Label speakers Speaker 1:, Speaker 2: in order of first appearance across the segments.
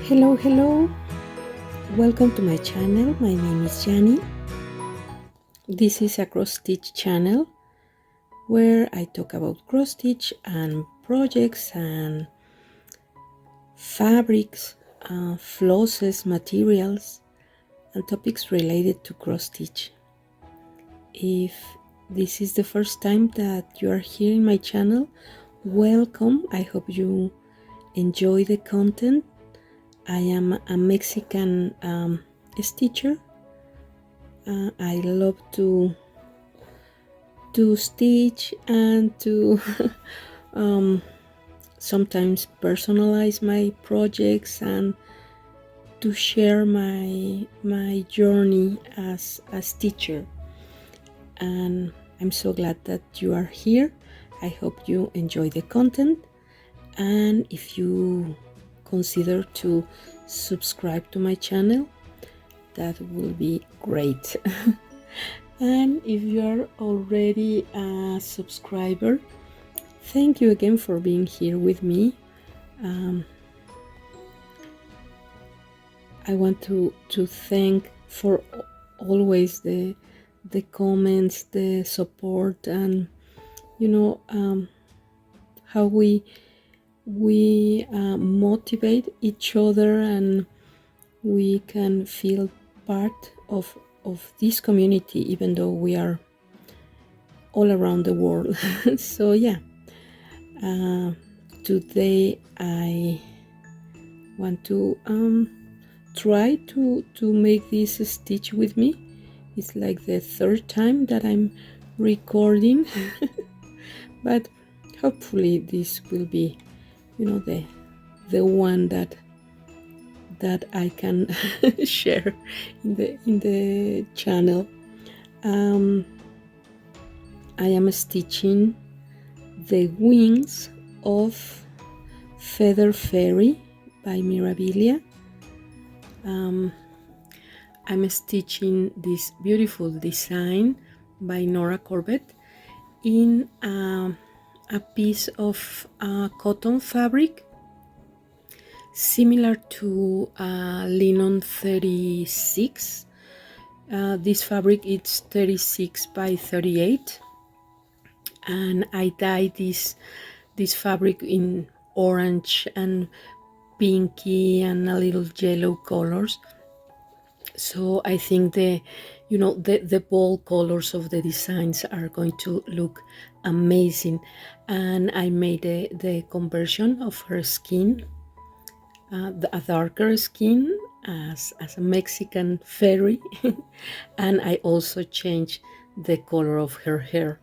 Speaker 1: Hello, welcome to my channel. My name is Jani. This is a cross stitch channel where I talk about cross stitch and projects and fabrics, flosses, materials, and topics related to cross stitch. If this is the first time that you are here in my channel, welcome. I hope you enjoy the content. I am a Mexican stitcher. I love to stitch and to sometimes personalize my projects and to share my journey as a stitcher. And I'm so glad that you are here. I hope you enjoy the content, and if you consider to subscribe to my channel, that will be great. And if you are already a subscriber, thank you again for being here with me. I want to thank for always the comments, the support, and how we motivate each other, and we can feel part of this community even though we are all around the world. So yeah, today I want to try to make this stitch with me. It's like the third time that I'm recording. But hopefully this will be the one that I can share in the channel. I am stitching the wings of Feather Fairy by Mirabilia. I'm stitching this beautiful design by Nora Corbett in a piece of cotton fabric similar to linen 36. This fabric is 36 by 38, and I dyed this fabric in orange and pinky and a little yellow colors. So I think the bold colors of the designs are going to look amazing. And I made the conversion of her skin, a darker skin, as a Mexican fairy. And I also changed the color of her hair.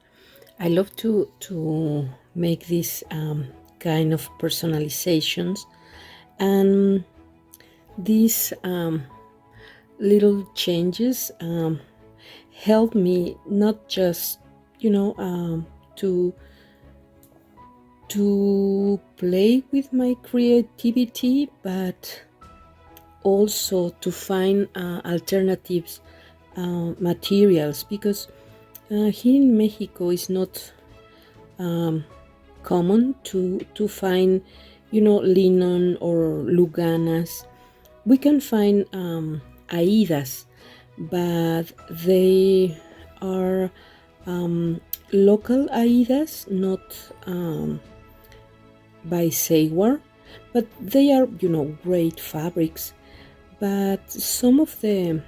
Speaker 1: I love to make these kind of personalizations, and these little changes help me not just to play with my creativity, but also to find alternatives materials, because here in Mexico it's not common to find linen or luganas. We can find aidas, but they are local aidas, not by Seward, but they are great fabrics. But some of the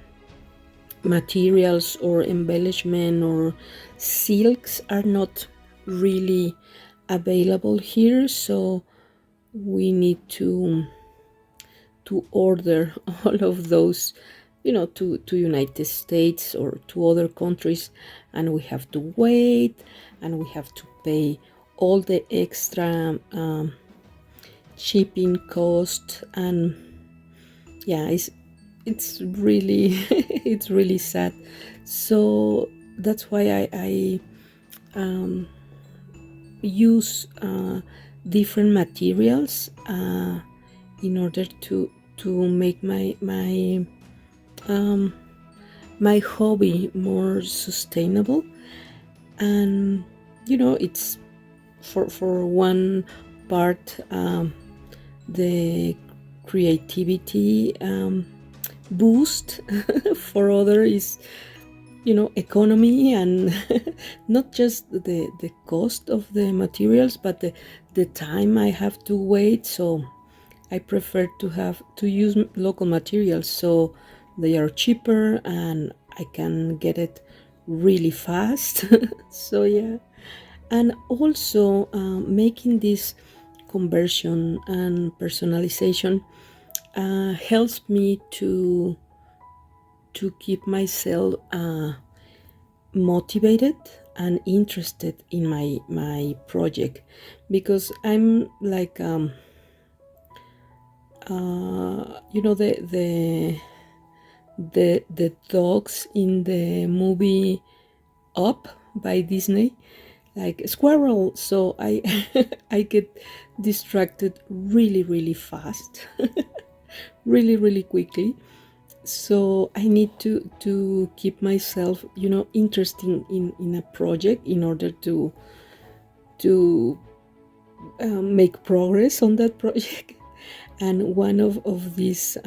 Speaker 1: materials or embellishment or silks are not really available here, so we need to order all of those to United States or to other countries, and we have to wait, and we have to pay all the extra shipping cost. And yeah, it's really it's really sad. So that's why I use different materials in order to make my hobby more sustainable. And it's for one part the creativity boost. For other is, economy, and not just the cost of the materials, but the time I have to wait. So I prefer to use local materials, so they are cheaper and I can get it really fast. So yeah, and also making this conversion and personalization helps me to keep myself motivated and interested in my project, because I'm like the dogs in the movie Up by Disney, like squirrel. So I I get distracted really really fast, really really quickly. So I need to keep myself interesting in a project in order to make progress on that project. And one of these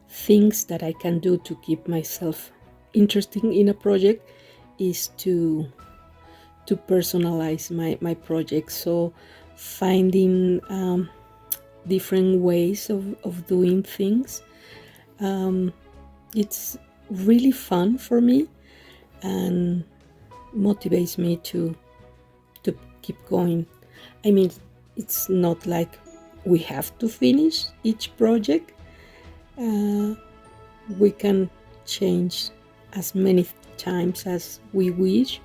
Speaker 1: things that I can do to keep myself interesting in a project is to personalize my project. So finding different ways of doing things, it's really fun for me and motivates me to keep going. I mean, it's not like we have to finish each project. We can change as many times as we wish,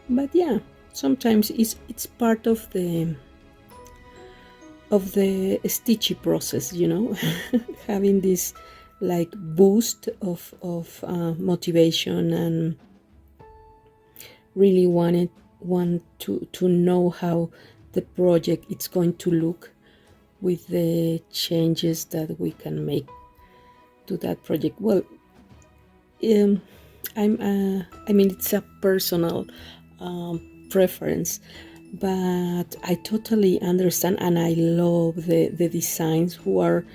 Speaker 1: but yeah, sometimes it's part of the stitchy process, having this like boost of motivation, and really want to know how the project it's going to look with the changes that we can make to that project. Well, I mean, it's a personal preference, but I totally understand, and I love the designs who are,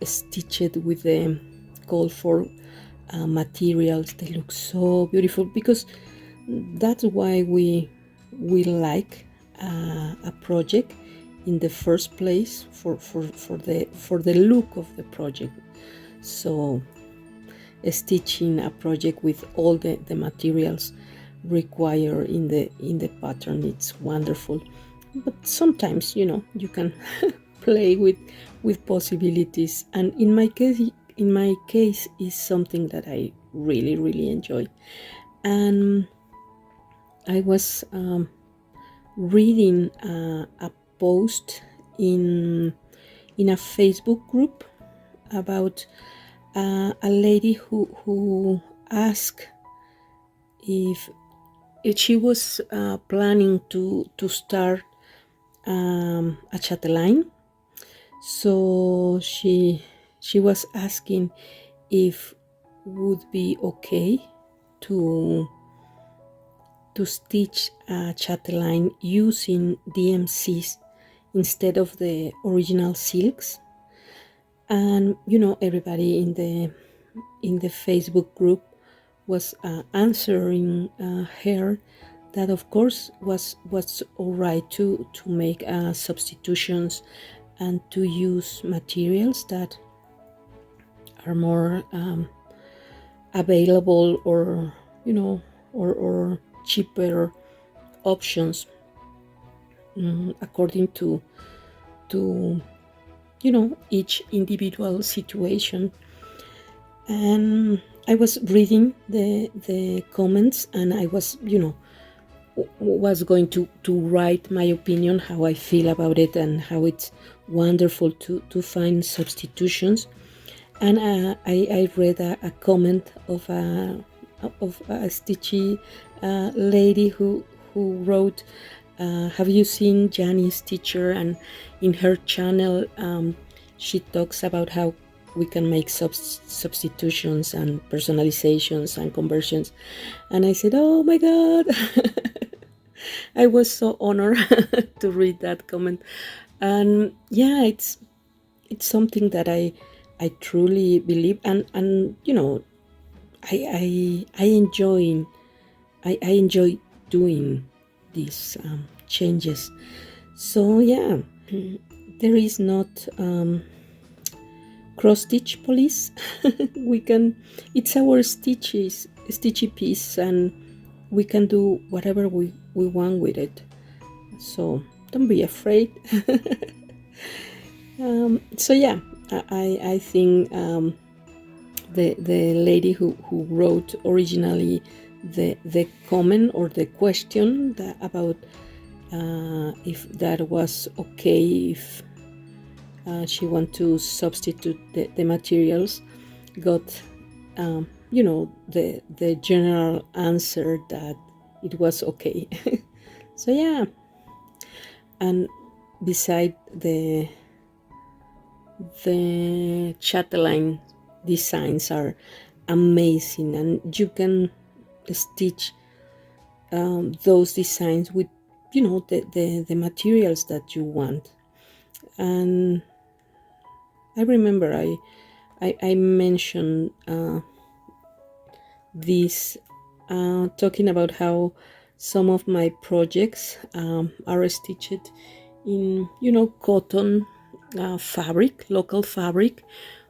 Speaker 1: stitched with the call for materials. They look so beautiful, because that's why we like a project in the first place, for the look of the project. So stitching a project with all the materials required in the pattern, it's wonderful. But sometimes you can play with possibilities, and in my case is something that I really really enjoy. And I was reading a post in a Facebook group about a lady who asked if she was planning to start a chatelaine. So she was asking if would be okay to stitch a chatelaine using DMCs instead of the original silks. And everybody in the Facebook group was answering her that of course was all right to make substitutions and to use materials that are more available, or or cheaper options, according to each individual situation. And I was reading the comments, and I was was going to write my opinion, how I feel about it, and how it's wonderful to find substitutions. And I read a comment of a stitchy lady who wrote, have you seen Jani's teacher? And in her channel, she talks about how we can make substitutions and personalizations and conversions. And I said, oh my God, I was so honored to read that comment. And yeah, it's something that I truly believe, and you know, I enjoy doing these changes. So yeah, there is not cross stitch police. We can, it's our stitchy piece, and we can do whatever we want with it. So don't be afraid. So yeah, I think the lady who wrote originally the comment or the question about if that was okay, if she want to substitute the materials, got you know, the general answer that it was okay. So yeah, and beside the chatelaine designs are amazing, and you can stitch those designs with, you know, the materials that you want. And I remember I mentioned this talking about how some of my projects are stitched in, you know, cotton fabric, local fabric,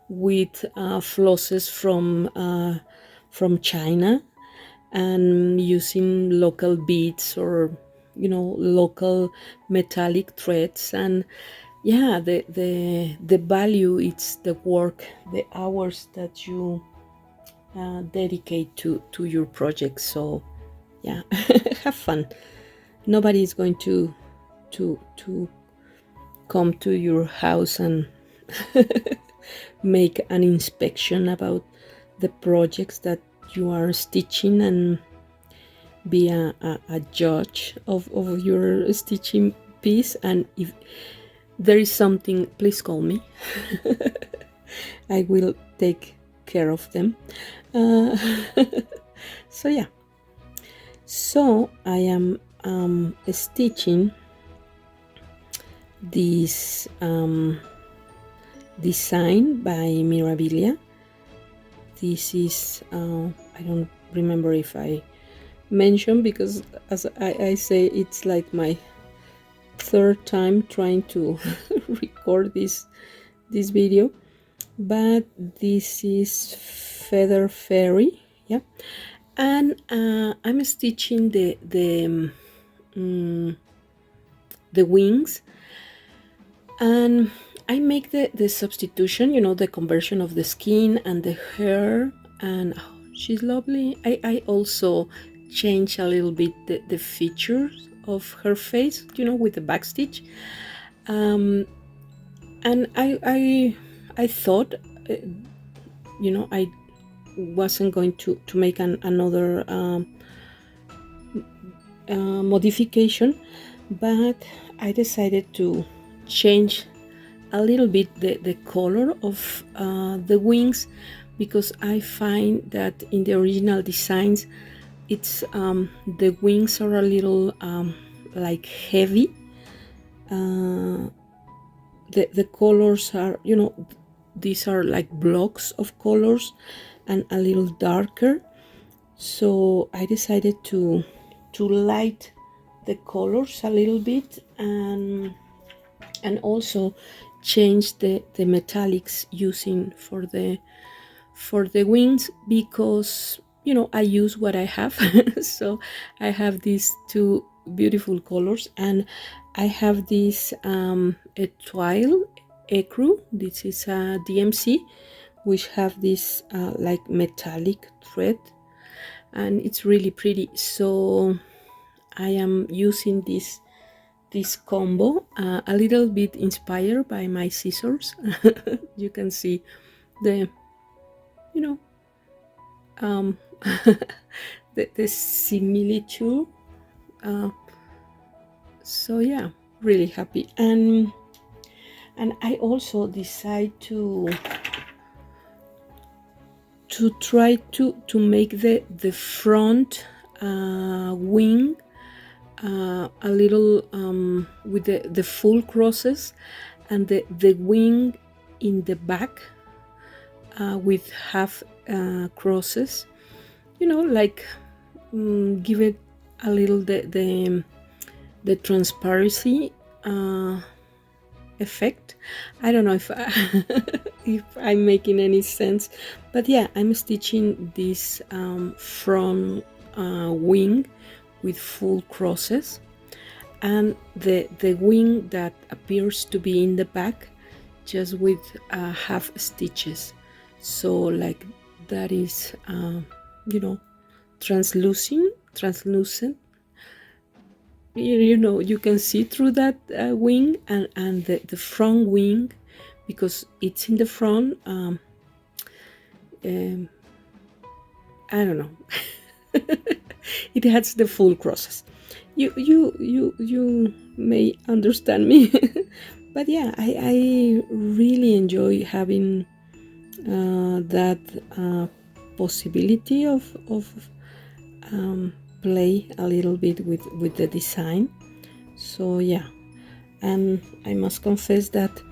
Speaker 1: with flosses from China, and using local beads or, you know, local metallic threads. And yeah, the value, it's the work, the hours that you dedicate to your project. So yeah, have fun. Nobody is going to come to your house and make an inspection about the projects that you are stitching and be a judge of your stitching piece. And if there is something, please call me. I will take care of them. So yeah, so I am stitching this design by Mirabilia. This is I don't remember if I mentioned, because as I say, it's like my third time trying to record this video, but this is Feather Fairy. Yeah, and I'm stitching the wings, and I make the substitution, you know, the conversion of the skin and the hair, and oh, she's lovely. I also change a little bit the features of her face, you know, with the backstitch. And I thought, you know, I wasn't going to make another modification, but I decided to change a little bit the color of the wings, because I find that in the original designs, it's the wings are a little like heavy. The colors are, you know, these are like blocks of colors and a little darker. So I decided to light the colors a little bit, and also change the metallics using for the wings, because, you know, I use what I have. So I have these two beautiful colors, and I have this Etoile Ecru. This is a DMC, which have this like metallic thread, and it's really pretty. So I am using this combo, a little bit inspired by my scissors. You can see the, you know, the similitude. So yeah, really happy. And I also decide to try to make the front wing a little with the full crosses, and the wing in the back with half crosses, like give it a little the transparency effect. I don't know if if I'm making any sense, but yeah, I'm stitching this front wing with full crosses, and the wing that appears to be in the back just with half stitches, so like that is translucent. You can see through that wing, and the front wing, because it's in the front. I don't know. It has the full crosses. You may understand me. But yeah, I really enjoy having that possibility of play a little bit with the design. So yeah, and I must confess that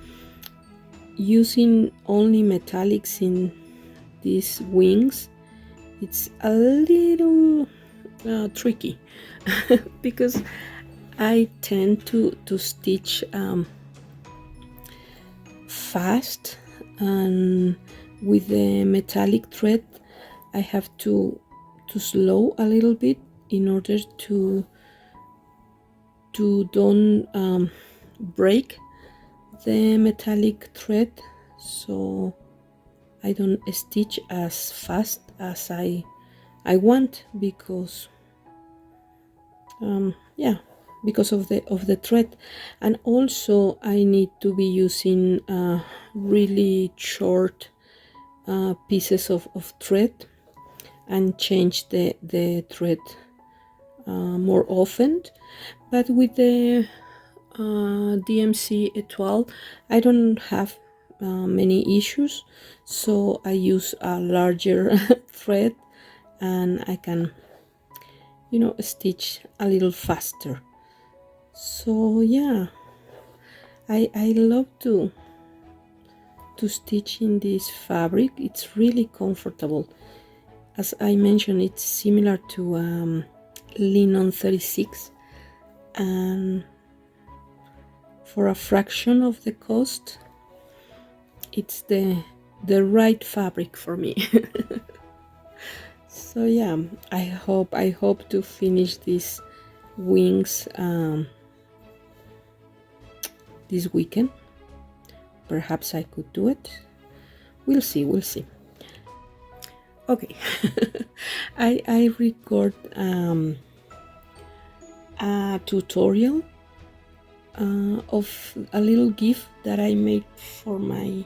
Speaker 1: using only metallics in these wings, it's a little tricky because I tend to stitch fast, and with the metallic thread I have to slow a little bit in order to don't break the metallic thread, so I don't stitch as fast as I want, because yeah, because of the thread. And also I need to be using really short pieces of thread, and change the thread more often. But with the DMC Etoile I don't have many issues, so I use a larger thread, and I can stitch a little faster. So yeah, I love to stitch in this fabric. It's really comfortable. As I mentioned, it's similar to linen 36, and for a fraction of the cost, it's the right fabric for me. So yeah, I hope to finish these wings this weekend. Perhaps I could do it. We'll see. Okay. I record a tutorial of a little gift that I made for my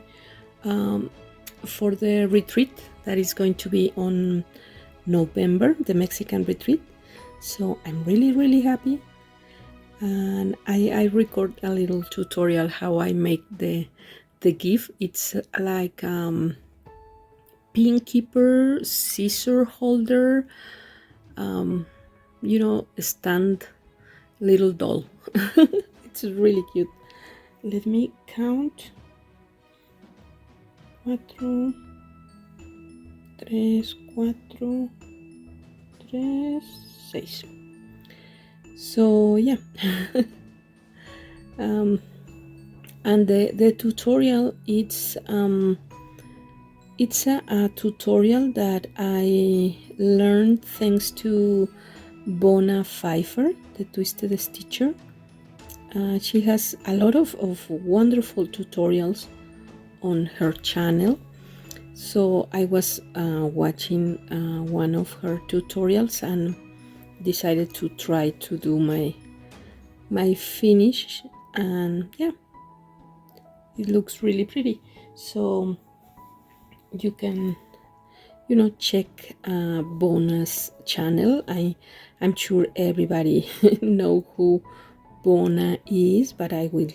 Speaker 1: for the retreat that is going to be on November, the Mexican retreat. So I'm really happy, and I record a little tutorial how I make the gift. It's like pin keeper, scissor holder, stand little doll. It's really cute. Let me count. 4, 3, 4, 3, 6. So yeah. And the tutorial, it's a tutorial that I learned thanks to Vonna, the Twisted Stitcher. She has a lot of wonderful tutorials on her channel. So I was watching one of her tutorials and decided to try to do my finish, and yeah, it looks really pretty. So you can check Vonna's channel. I'm sure everybody know who Vonna is, but I will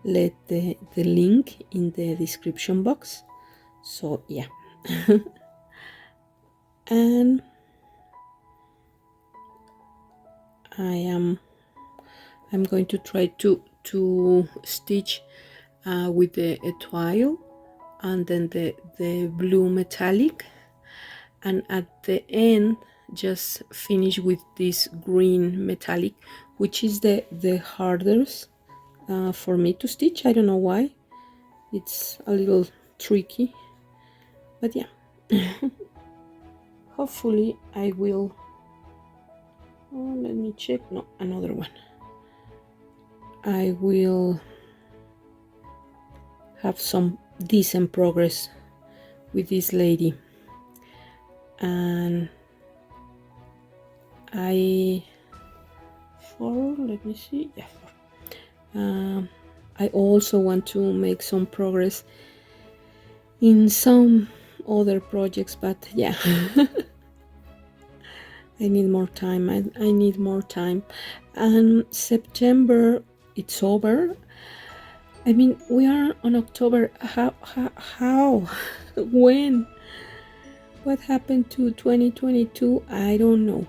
Speaker 1: let the link in the description box. So yeah. And I'm going to try to stitch with the Etoile and then the blue metallic, and at the end just finish with this green metallic, which is the hardest for me to stitch. I don't know why. It's a little tricky, but yeah. Hopefully I will. Oh, let me check. No, another one. I will have some decent progress with this lady. And let me see. Yeah, I also want to make some progress in some other projects, but yeah. I need more time. I need more time. And September, it's over. I mean, we are on October. How? When? What happened to 2022? I don't know.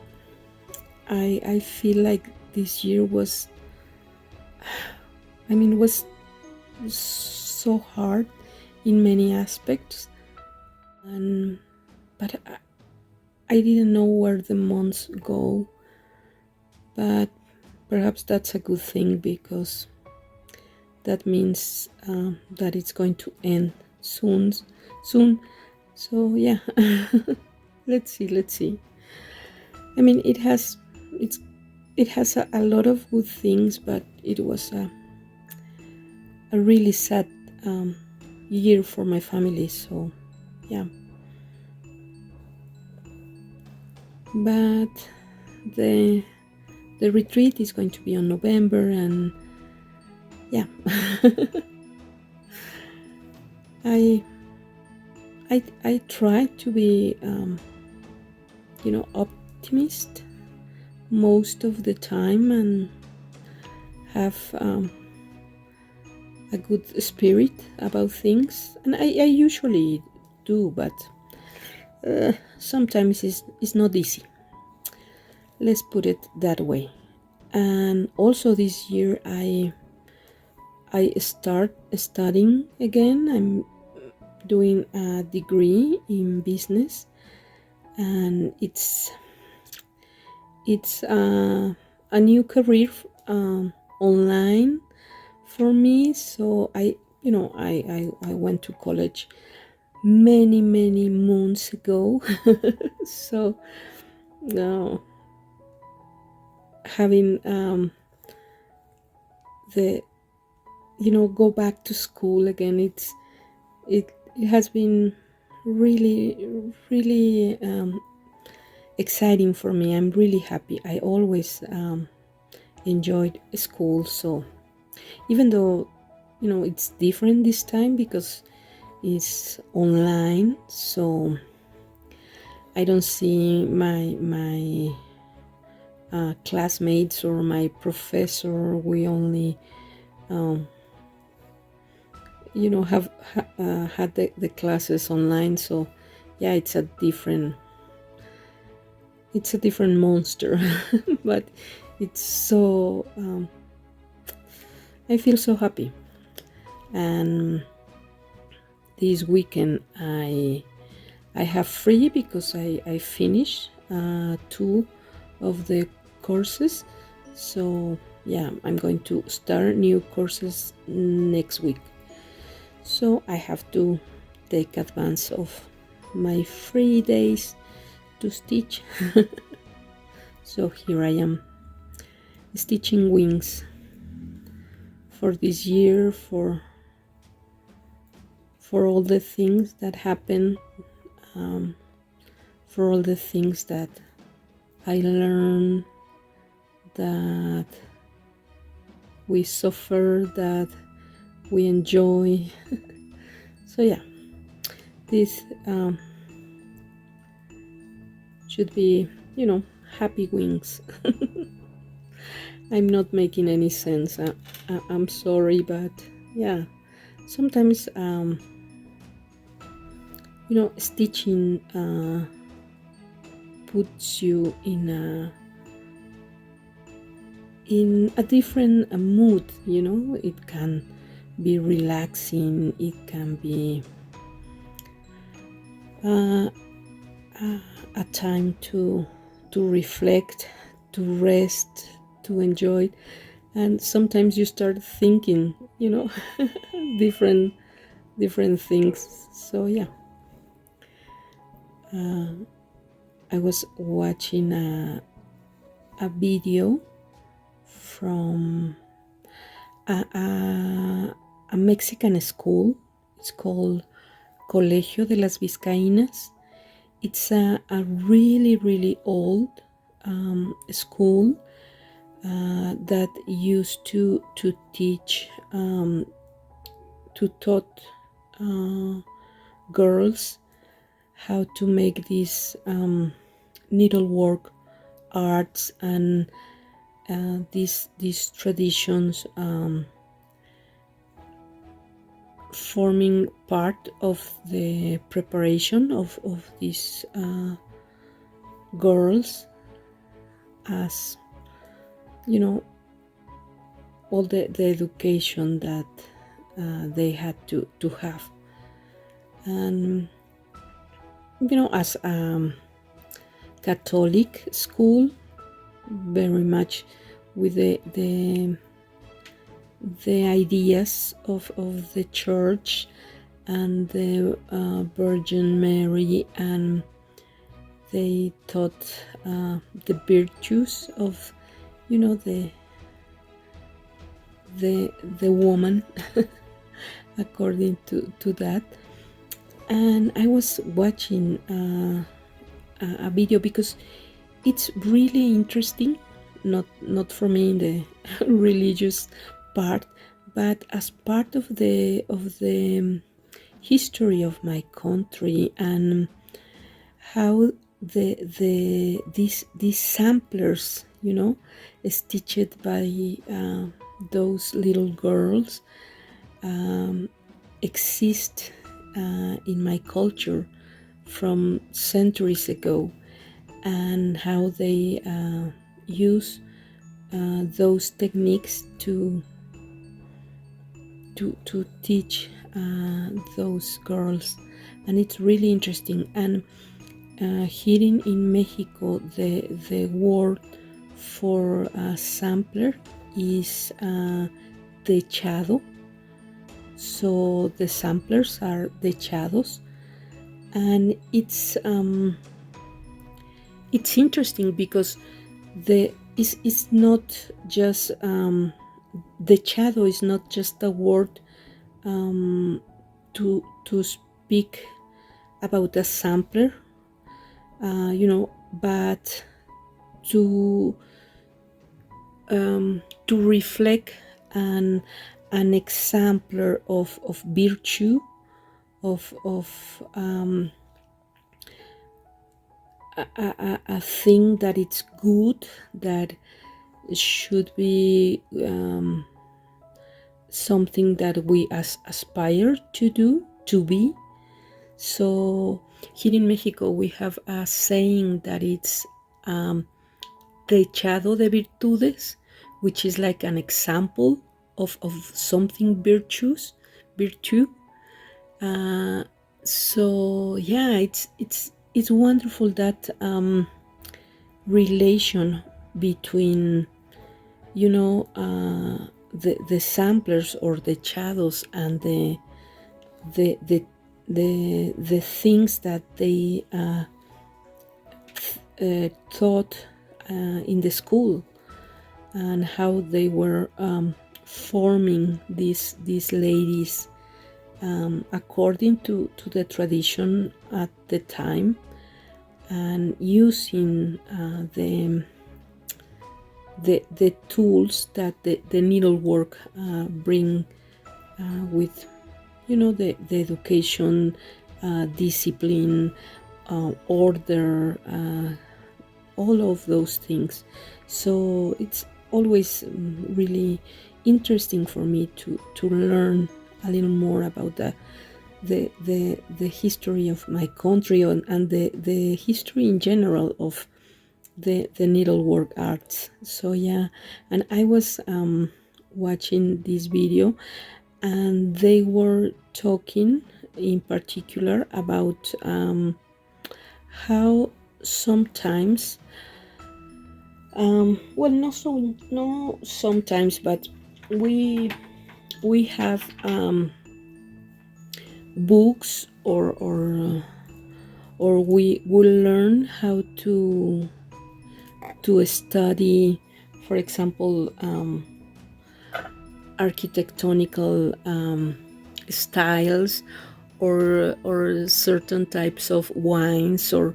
Speaker 1: I feel like this year was, was so hard in many aspects, but I didn't know where the months go. But perhaps that's a good thing, because that means that it's going to end soon. So yeah. let's see. I mean, it has a lot of good things, but it was a really sad year for my family. So yeah. But the retreat is going to be on November, and yeah. I try to be optimist most of the time, and have a good spirit about things, and I usually do, but sometimes it's not easy. Let's put it that way. And also this year I start studying again. I'm doing a degree in business, and it's a new career online for me. So I went to college many months ago. So now having go back to school again, it has been really exciting for me. I'm really happy. I always enjoyed school, so even though it's different this time because it's online, so I don't see my classmates or my professor. We only have had the classes online. So yeah, it's a different monster. But it's so I feel so happy. And this weekend I have free because I finished 2 of the courses. So yeah, I'm going to start new courses next week. So I have to take advance of my free days to stitch. So here I am, stitching wings for this year, for all the things that happen, for all the things that I learned, that we suffer, that we enjoy. So yeah, this should be happy wings. I'm not making any sense. I'm sorry, but yeah, sometimes stitching puts you in a different mood. It can be relaxing, it can be uh, a time to reflect, to rest, to enjoy. And sometimes you start thinking, different things. So yeah, I was watching a video from a Mexican school. It's called Colegio de las Vizcaínas. It's a really, really old school that used to teach, to taught girls how to make these needlework arts and these traditions, forming part of the preparation of these girls, as all the education that they had to have. And as a Catholic school, very much with the ideas of the church and the Virgin Mary, and they taught the virtues of the woman according to that. And I was watching a video because it's really interesting, not for me in the religious part, but as part of the history of my country, and how these samplers, stitched by those little girls, exist in my culture from centuries ago, and how they use those techniques to teach those girls. And it's really interesting. And here in Mexico, the word for sampler is dechado. So the samplers are dechados, and it's interesting because it's not just dechado is not just a word to speak about a sampler, but to reflect an exemplar of virtue, of a thing that it's good, that should be something that we aspire to do, to be. So here in Mexico we have a saying that it's Dechado de virtudes, which is like an example of something virtue. So yeah, it's wonderful, that relation between the samplers or the shadows and the things that they taught in the school, and how they were forming these ladies according to the tradition at the time, and using the tools that the needlework bring with the education, discipline, order, all of those things. So it's always really interesting for me to learn a little more about the history of my country, and the history in general of the needlework arts. So yeah, and I was watching this video, and they were talking in particular about how sometimes, well, no sometimes, but we have books or we will learn how to study, for example, architectonical styles, or certain types of wines, or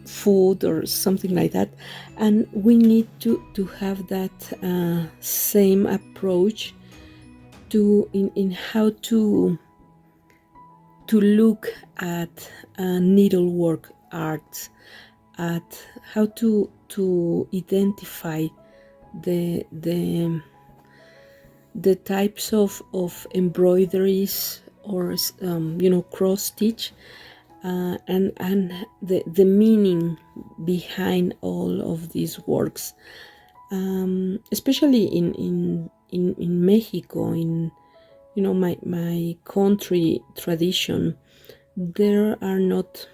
Speaker 1: food or something like that, and we need to have that same approach in how to look at needlework art, at how to identify the types of embroideries, or cross stitch, and the meaning behind all of these works, especially in Mexico, in my country tradition. There are not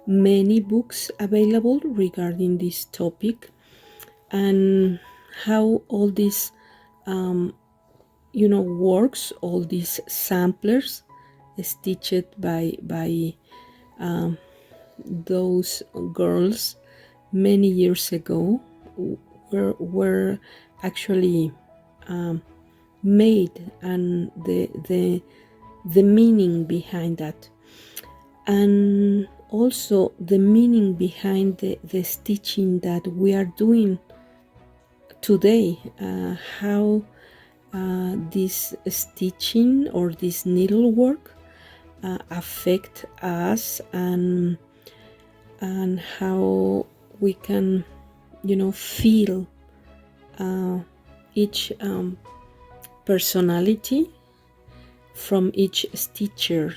Speaker 1: many books available regarding this topic, and how all these works, all these samplers stitched by those girls many years ago were actually made, and the meaning behind that, and also the meaning behind the stitching that we are doing today, how this stitching or this needlework affect us, and how we can feel each personality from each stitcher,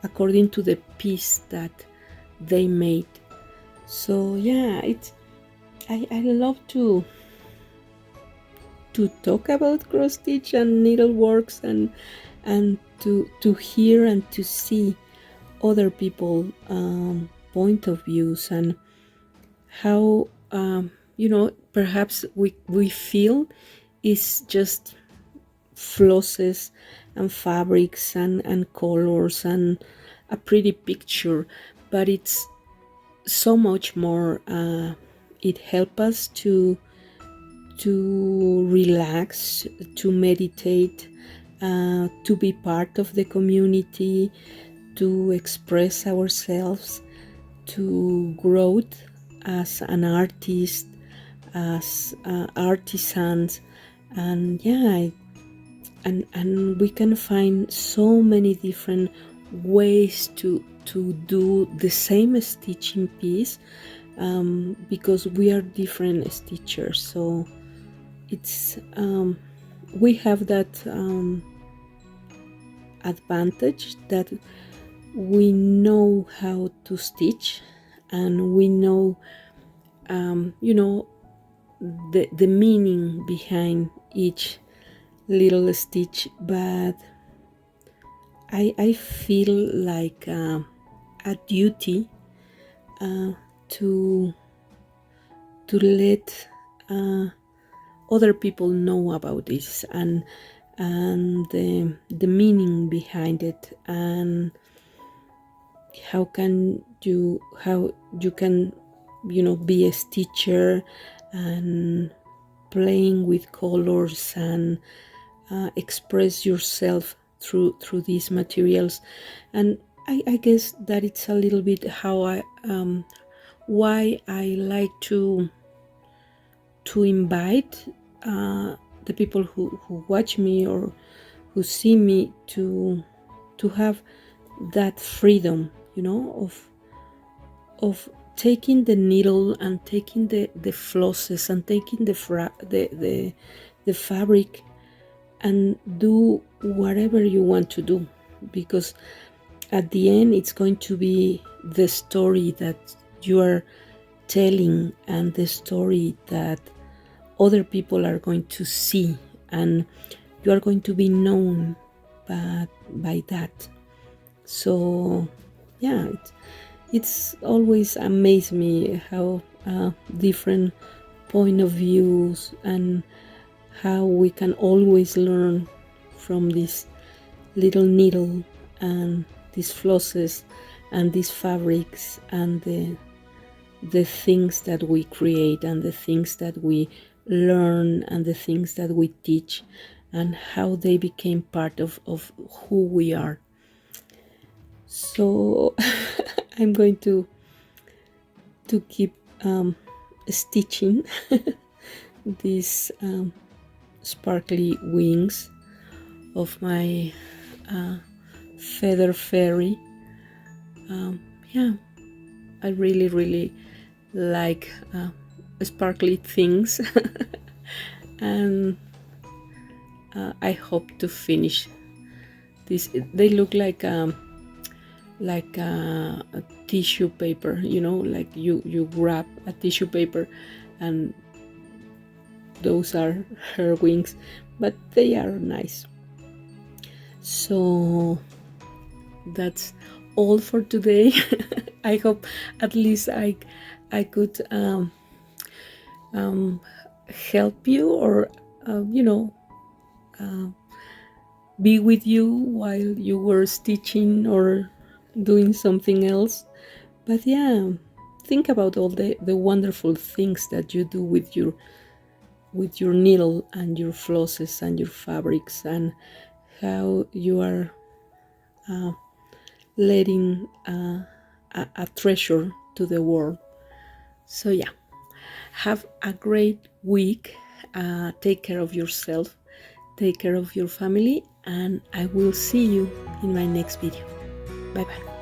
Speaker 1: according to the piece that they made. So yeah, I love to talk about cross stitch and needleworks, and to hear and to see other people point of views, and how perhaps we feel is just flosses and fabrics and colors and a pretty picture, but it's so much more. It helps us to relax, to meditate, to be part of the community, to express ourselves, to grow as an artist, as artisans, and yeah, and we can find so many different ways to do the same stitching piece, because we are different stitchers. So it's we have that advantage that we know how to stitch, and we know the meaning behind each little stitch, but I feel like a duty to let other people know about this, and the meaning behind it, and how you can be a stitcher and playing with colors, and express yourself through these materials. And I guess that it's a little bit how why I like to invite the people who watch me or who see me to have that freedom, of taking the needle and taking the flosses and taking the fabric, and do whatever you want to do, because at the end it's going to be the story that you are telling, and the story that other people are going to see. And you are going to be known by that. So yeah, it's always amazed me how different point of views, and how we can always learn from this little needle and these flosses and these fabrics, and the things that we create and the things that we learn and the things that we teach, and how they became part of who we are. So I'm going to keep stitching these sparkly wings of my feather fairy. Yeah, I really like sparkly things. And I hope to finish this. They look like a tissue paper, you know, like you grab a tissue paper and those are her wings, but they are nice. So that's all for today. I hope at least I could help you, or be with you while you were stitching or doing something else. But yeah, think about all the wonderful things that you do with your needle and your flosses and your fabrics, and how you are letting a treasure to the world. So yeah, have a great week. Take care of yourself, take care of your family, and I will see you in my next video. Bye bye.